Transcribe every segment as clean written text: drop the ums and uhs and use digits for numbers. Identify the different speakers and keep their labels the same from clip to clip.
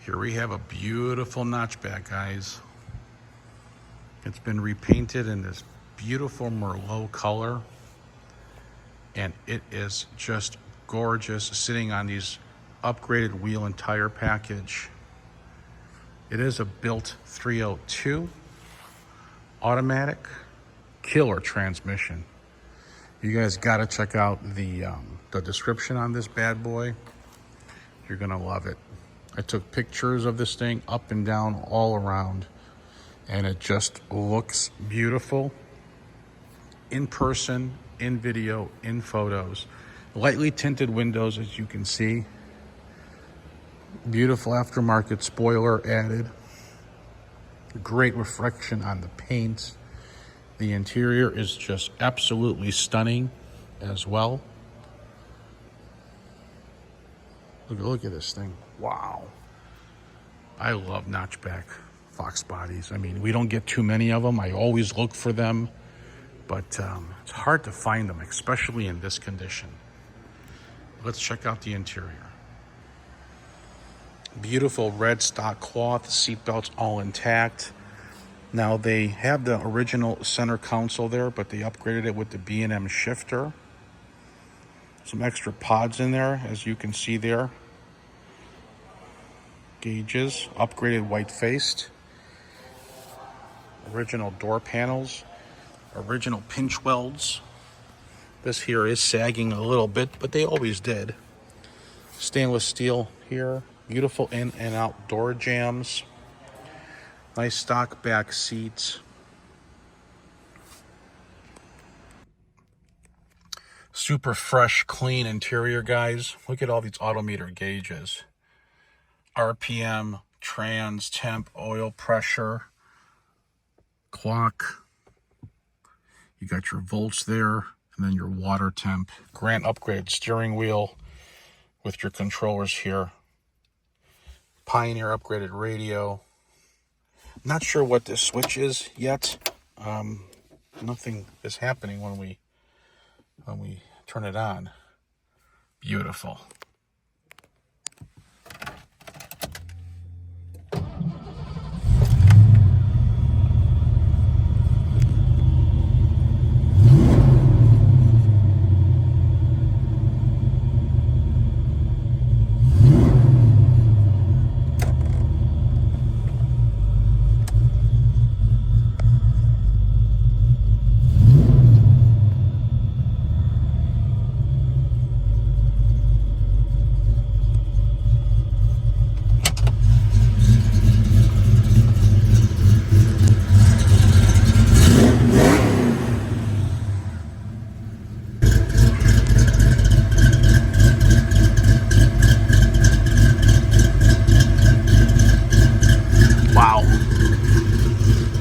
Speaker 1: Here we have a beautiful notchback, guys. It's been repainted in this beautiful Merlot color, and it is just gorgeous sitting on these upgraded wheel and tire package. It is a built 302 automatic killer transmission. You guys got to check out the description on this bad boy. You're gonna love it. I took pictures of this thing up and down all around, and it just looks beautiful in person, in video, in photos. Lightly tinted windows, as you can see. Beautiful aftermarket spoiler added. Great reflection on the paint. The interior is just absolutely stunning as well. Look at this thing. Wow. I love notchback Fox bodies. I mean, we don't get too many of them. I always look for them, but it's hard to find them, especially in this condition. Let's check out the interior. Beautiful red stock cloth, seat belts all intact. Now they have the original center console there, but they upgraded it with the B&M shifter. Some extra pods in there, as you can see there. Gauges, upgraded white-faced. Original door panels, original pinch welds. This here is sagging a little bit, but they always did. Stainless steel here. Beautiful in and out door jambs. Nice stock back seats. Super fresh, clean interior, guys. Look at all these AutoMeter gauges. RPM, trans, temp, oil pressure, clock. You got your volts there, and then your water temp. Grand upgraded steering wheel with your controllers here. Pioneer upgraded radio. Not sure what this switch is yet. Nothing is happening when we turn it on. Beautiful.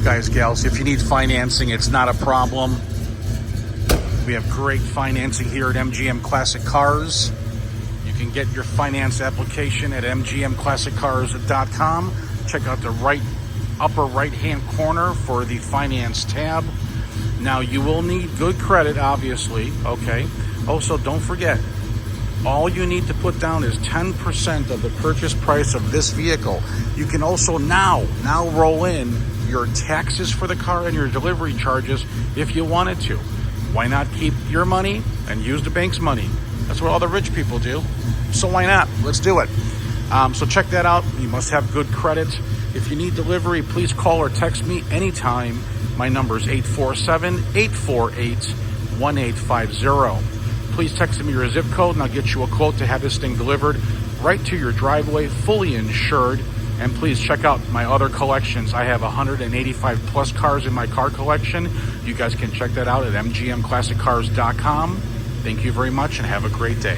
Speaker 1: Guys, gals, if you need financing, it's not a problem. We have great financing here at MGM Classic Cars. You can get your finance application at mgmclassiccars.com. Check out the upper right-hand corner for the finance tab. Now, you will need good credit, obviously, okay? Also, don't forget, all you need to put down is 10% of the purchase price of this vehicle. You can also now roll in your taxes for the car and your delivery charges if you wanted to. Why not keep your money and use the bank's money? That's what all the rich people do. So why not? Let's do it. So check that out. You must have good credit. If you need delivery, please call or text me anytime. My number is 847-848-1850. Please text me your zip code and I'll get you a quote to have this thing delivered right to your driveway, fully insured. And please check out my other collections. I have 185 plus cars in my car collection. You guys can check that out at mgmclassiccars.com. Thank you very much and have a great day.